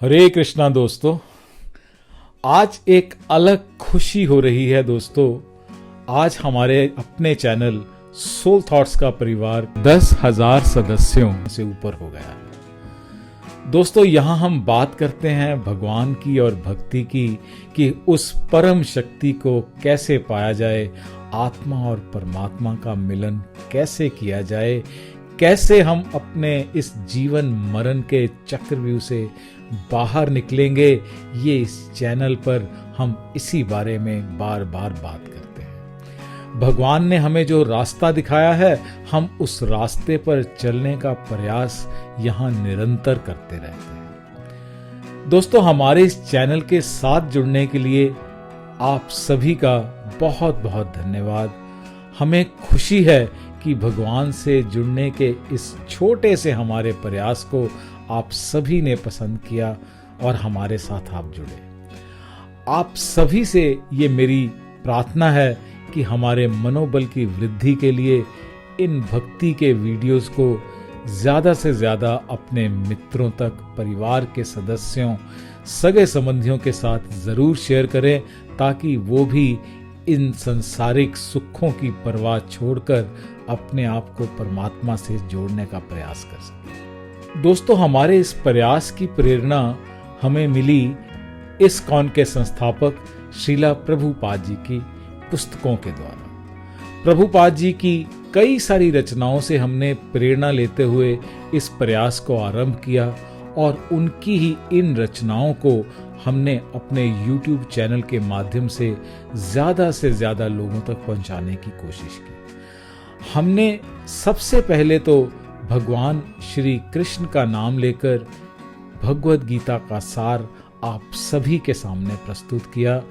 हरे कृष्णा दोस्तों, आज एक अलग खुशी हो रही है दोस्तों। आज हमारे अपने चैनल सोल थॉट्स का परिवार 10,000 सदस्यों से ऊपर हो गया है। दोस्तों, यहाँ हम बात करते हैं भगवान की और भक्ति की कि उस परम शक्ति को कैसे पाया जाए, आत्मा और परमात्मा का मिलन कैसे किया जाए, कैसे हम अपने इस जीवन मरण के चक्रव्यूह से बाहर निकलेंगे। ये इस चैनल पर हम इसी बारे में बार बार बात करते हैं। भगवान ने हमें जो रास्ता दिखाया है, हम उस रास्ते पर चलने का प्रयास यहाँ निरंतर करते रहते हैं। दोस्तों, हमारे इस चैनल के साथ जुड़ने के लिए आप सभी का बहुत बहुत धन्यवाद। हमें खुशी है कि भगवान से जुड़ने के इस छोटे से हमारे प्रयास को आप सभी ने पसंद किया और हमारे साथ आप जुड़े। आप सभी से ये मेरी प्रार्थना है कि हमारे मनोबल की वृद्धि के लिए इन भक्ति के वीडियोस को ज़्यादा से ज़्यादा अपने मित्रों तक, परिवार के सदस्यों, सगे संबंधियों के साथ ज़रूर शेयर करें, ताकि वो भी इन संसारिक सुखों की परवाह छोड़कर अपने आप को परमात्मा से जोड़ने का प्रयास कर सकें। दोस्तों, हमारे इस प्रयास की प्रेरणा हमें मिली इस्कॉन के संस्थापक श्रीला प्रभुपाद जी की पुस्तकों के द्वारा। प्रभुपाद जी की कई सारी रचनाओं से हमने प्रेरणा लेते हुए इस प्रयास को आरंभ किया और उनकी ही इन रचनाओं को हमने अपने YouTube चैनल के माध्यम से ज़्यादा लोगों तक पहुंचाने की कोशिश की। हमने सबसे पहले तो भगवान श्री कृष्ण का नाम लेकर भगवद गीता का सार आप सभी के सामने प्रस्तुत किया।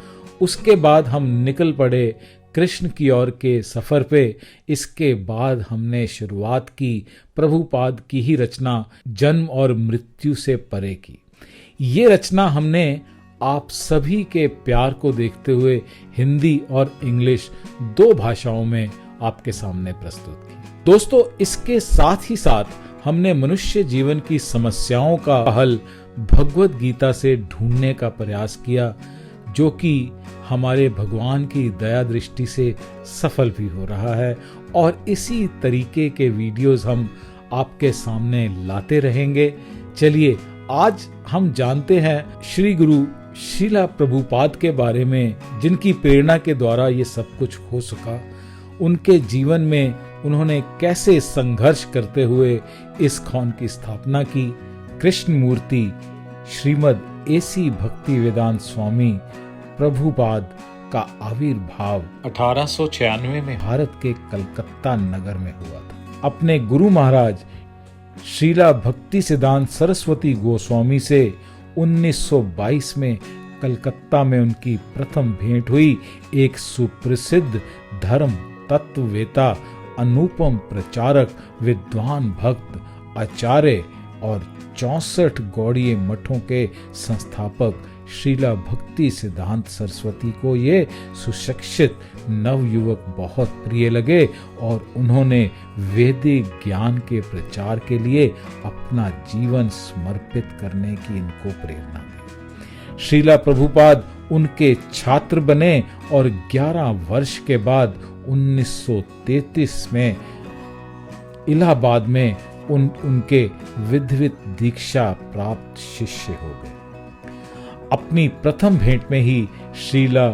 उसके बाद हम निकल पड़े कृष्ण की ओर के सफर पे। इसके बाद हमने शुरुआत की प्रभुपाद की ही रचना जन्म और मृत्यु से परे की। ये रचना हमने आप सभी के प्यार को देखते हुए हिंदी और इंग्लिश 2 भाषाओं में आपके सामने प्रस्तुत की। दोस्तों, इसके साथ ही साथ हमने मनुष्य जीवन की समस्याओं का हल भगवद गीता से ढूंढने का प्रयास किया, जो कि हमारे भगवान की दया दृष्टि से सफल भी हो रहा है। और इसी तरीके के वीडियोस हम आपके सामने लाते रहेंगे। चलिए, आज हम जानते हैं श्री गुरु श्रीला प्रभुपाद के बारे में, जिनकी प्रेरणा के द्वारा ये सब कुछ हो सका। उनके जीवन में उन्होंने कैसे संघर्ष करते हुए इस्कॉन की स्थापना की। कृष्ण मूर्ति श्रीमद AC भक्तिवेदांत स्वामी प्रभुपाद का आविर्भाव 1896 में भारत के कलकत्ता नगर में हुआ था। अपने गुरु महाराज श्रीला भक्ति सिद्धांत सरस्वती गोस्वामी से 1922 में कलकत्ता में उनकी प्रथम भेंट हुई। एक सुप्रसिद्ध धर्म तत्ववेता, अनुपम प्रचारक, विद्वान भक्त, आचार्य और 64 गौड़ीय मठों के संस्थापक श्रीला भक्ति सिद्धांत सरस्वती को ये सुशिक्षित नवयुवक बहुत प्रिय लगे और उन्होंने वैदिक ज्ञान के प्रचार के लिए अपना जीवन समर्पित करने की इनको प्रेरणा दी। श्रीला प्रभुपाद उनके छात्र बने और 11 वर्ष के बाद 1933 में इलाहाबाद में उनके विधिवत दीक्षा प्राप्त शिष्य हो गए। अपनी प्रथम भेंट में ही श्रीला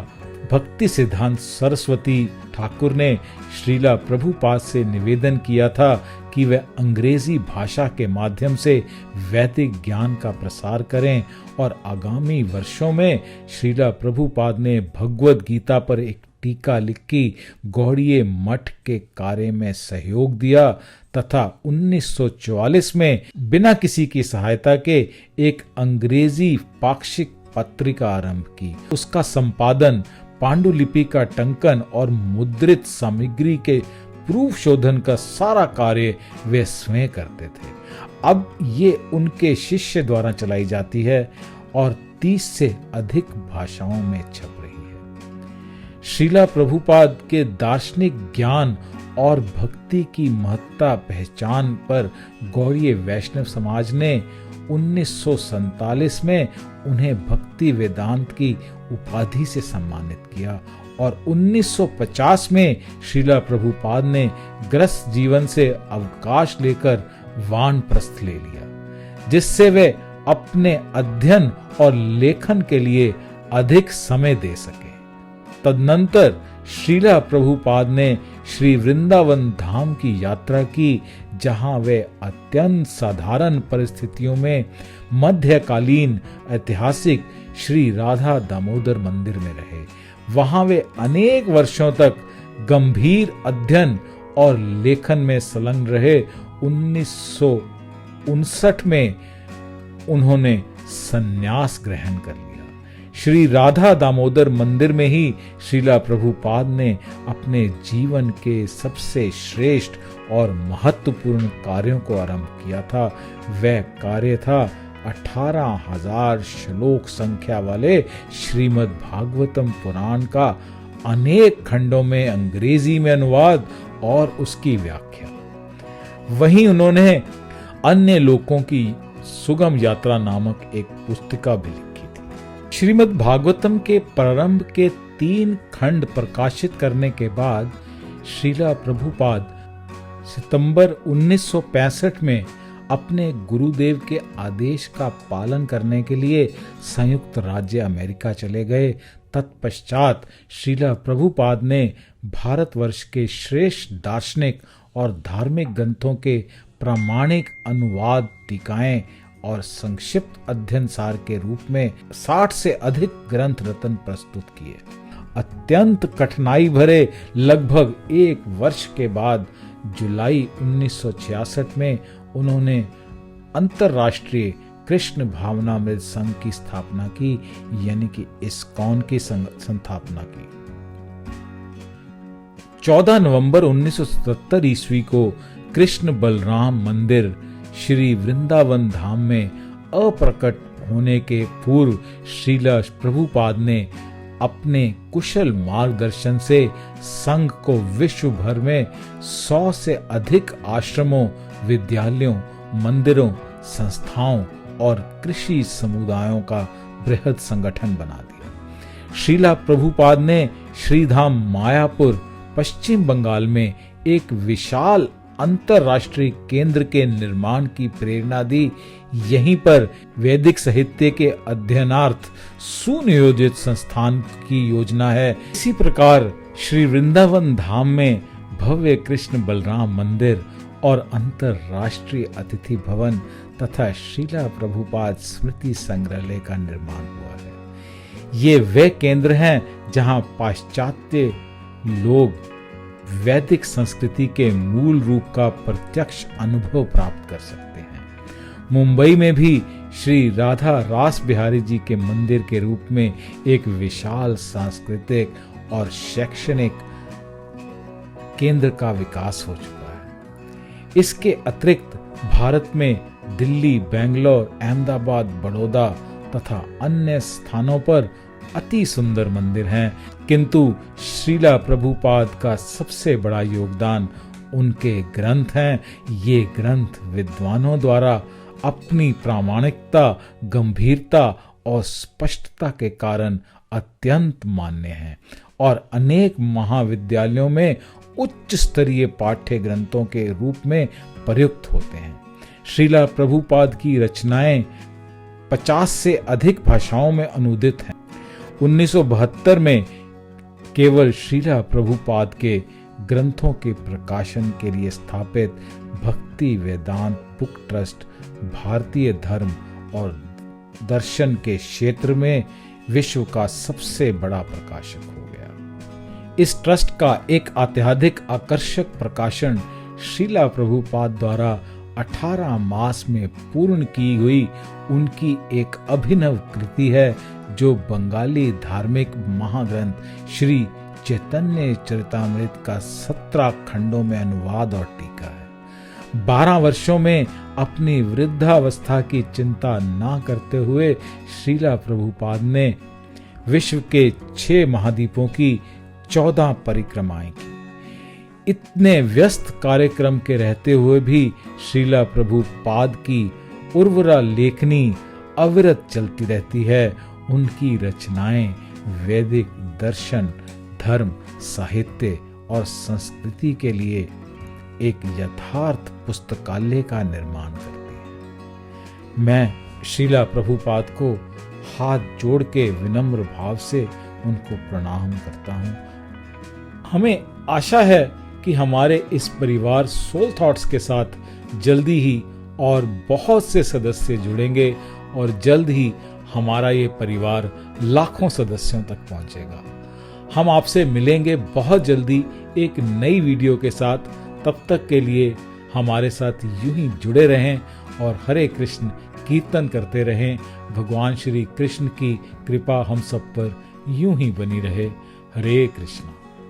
भक्ति सिद्धांत सरस्वती ठाकुर ने श्रीला प्रभुपाद से निवेदन किया था कि वे अंग्रेजी भाषा के माध्यम से वैदिक ज्ञान का प्रसार करें और आगामी वर्षों में श्रीला प्रभुपाद ने भगवद गीता पर एक टीका लिखी, गौड़ीय मठ के कार्य में सहयोग दिया तथा 1944 में बिना किसी की सहायता के एक अंग्रेजी पाक्षिक पत्रिका आरंभ की। उसका संपादन, पांडुलिपि का टंकन और मुद्रित सामग्री के प्रूफ शोधन का सारा कार्य वे स्वयं करते थे। अब ये उनके शिष्य द्वारा चलाई जाती है और 30 से अधिक भाषाओं में छप रही है। श्रीला प्रभुपाद के दार्शनिक ज्ञान और भक्ति की महत्ता पहचान पर गौड़ीय वैष्णव समाज ने 1947 में उन्हें भक्ति वेदांत की उपाधि से सम्मानित किया और 1950 में श्रीला प्रभुपाद ने ग्रस्त जीवन से अवकाश लेकर वानप्रस्थ ले लिया, जिससे वे अपने अध्ययन और लेखन के लिए अधिक समय दे सके। तदनंतर श्रीला प्रभुपाद ने श्री वृंदावन धाम की यात्रा की, जहां वे अत्यंत साधारण परिस्थितियों में मध्यकालीन ऐतिहासिक श्री राधा दामोदर मंदिर में रहे। वहां वे अनेक वर्षों तक गंभीर अध्ययन और लेखन में संलग्न रहे। 1959 में उन्होंने संन्यास ग्रहण कर लिया। श्री राधा दामोदर मंदिर में ही श्रीला प्रभुपाद ने अपने जीवन के सबसे श्रेष्ठ और महत्वपूर्ण कार्यों को आरंभ किया था। वह कार्य था 18,000 श्लोक संख्या वाले श्रीमद् भागवतम पुराण का अनेक खंडों में अंग्रेजी में अनुवाद और उसकी व्याख्या। वहीं उन्होंने अन्य लोकों की सुगम यात्रा नामक एक पुस्तिका भी लिखी थी। श्रीमद् भागवतम के प्रारंभ के 3 खंड प्रकाशित करने के बाद श्रीला प्रभुपाद सितंबर 1965 में अपने गुरुदेव के आदेश का पालन करने के लिए संयुक्त राज्य अमेरिका चले गए। तत्पश्चात श्रीला प्रभुपाद ने भारतवर्ष के श्रेष्ठ दार्शनिक और धार्मिक ग्रंथों के प्रामाणिक अनुवाद, टीकाएं और संक्षिप्त अध्ययन सार के रूप में 60 से अधिक ग्रंथ रत्न प्रस्तुत किए। अत्यंत कठिनाई भरे लगभग 1 वर्ष के बाद जुलाई 1966 में उन्होंने अंतर्राष्ट्रीय कृष्ण भावनामृत संघ की स्थापना की, यानी कि इस्कॉन की संस्थापना की। 14 नवंबर 1977 ईस्वी को कृष्ण बलराम मंदिर श्री वृंदावन धाम में अप्रकट होने के पूर्व श्रीला प्रभुपाद ने अपने कुशल मार्गदर्शन से संघ को विश्व भर में 100 से अधिक आश्रमों, विद्यालयों, मंदिरों, संस्थाओं और कृषि समुदायों का बृहद संगठन बना दिया। श्रीला प्रभुपाद ने श्रीधाम मायापुर, पश्चिम बंगाल में एक विशाल अंतरराष्ट्रीय केंद्र के निर्माण की प्रेरणा दी। यहीं पर वैदिक साहित्य के अध्ययनार्थ सुनियोजित संस्थान की योजना है। इसी प्रकार श्री वृंदावन धाम में भव्य कृष्ण बलराम मंदिर और अंतरराष्ट्रीय अतिथि भवन तथा श्रीला प्रभुपाद स्मृति संग्रहालय का निर्माण हुआ है। ये वे केंद्र हैं जहां पाश्चात्य लोग वैदिक संस्कृति के मूल रूप का प्रत्यक्ष अनुभव प्राप्त कर सकते हैं। मुंबई में भी श्री राधा रास बिहारी जी के मंदिर के रूप में एक विशाल सांस्कृतिक और शैक्षणिक केंद्र का विकास हो चुका है। इसके अतिरिक्त भारत में दिल्ली, बेंगलोर, अहमदाबाद, बड़ौदा तथा अन्य स्थानों पर अति सुंदर मंदिर हैं, किंतु श्रीला प्रभुपाद का सबसे बड़ा योगदान उनके ग्रंथ हैं। ये ग्रंथ विद्वानों द्वारा अपनी प्रामाणिकता, गंभीरता और स्पष्टता के कारण अत्यंत मान्य हैं और अनेक महाविद्यालयों में उच्च स्तरीय पाठ्य ग्रंथों के रूप में प्रयुक्त होते हैं। श्रीला प्रभुपाद की रचनाएं 50 से अधिक भाषाओं में अनुदित हैं। 1972 में केवल श्रीला प्रभुपाद के ग्रंथों के प्रकाशन के लिए स्थापित भक्ति वेदांत बुक ट्रस्ट भारतीय धर्म और दर्शन के क्षेत्र में विश्व का सबसे बड़ा प्रकाशक हो गया। इस ट्रस्ट का एक अत्यधिक आकर्षक प्रकाशन श्रीला प्रभुपाद द्वारा 18 मास में पूर्ण की हुई उनकी एक अभिनव कृति है, जो बंगाली धार्मिक महाग्रंथ श्री चैतन्य चरितामृत का 17 खंडों में अनुवाद और टीका है। 12 वर्षों में अपनी वृद्धावस्था की चिंता न करते हुए श्रीला प्रभुपाद ने विश्व के 6 महाद्वीपों की 14 परिक्रमाएं की। इतने व्यस्त कार्यक्रम के रहते हुए भी श्रीला प्रभुपाद की उर्वरा लेखनी अविरत चलती रहती है। उनकी रचनाएं वैदिक दर्शन, धर्म, साहित्य और संस्कृति के लिए एक यथार्थ पुस्तकालय का निर्माण करती है। मैं श्रीला प्रभुपाद को हाथ जोड़ के विनम्र भाव से उनको प्रणाम करता हूँ। हमें आशा है कि हमारे इस परिवार सोल थॉट्स के साथ जल्दी ही और बहुत से सदस्य जुड़ेंगे और जल्द ही हमारा ये परिवार लाखों सदस्यों तक पहुंचेगा। हम आपसे मिलेंगे बहुत जल्दी एक नई वीडियो के साथ। तब तक के लिए हमारे साथ यूं ही जुड़े रहें और हरे कृष्ण कीर्तन करते रहें। भगवान श्री कृष्ण की कृपा हम सब पर यूं ही बनी रहे। हरे कृष्ण।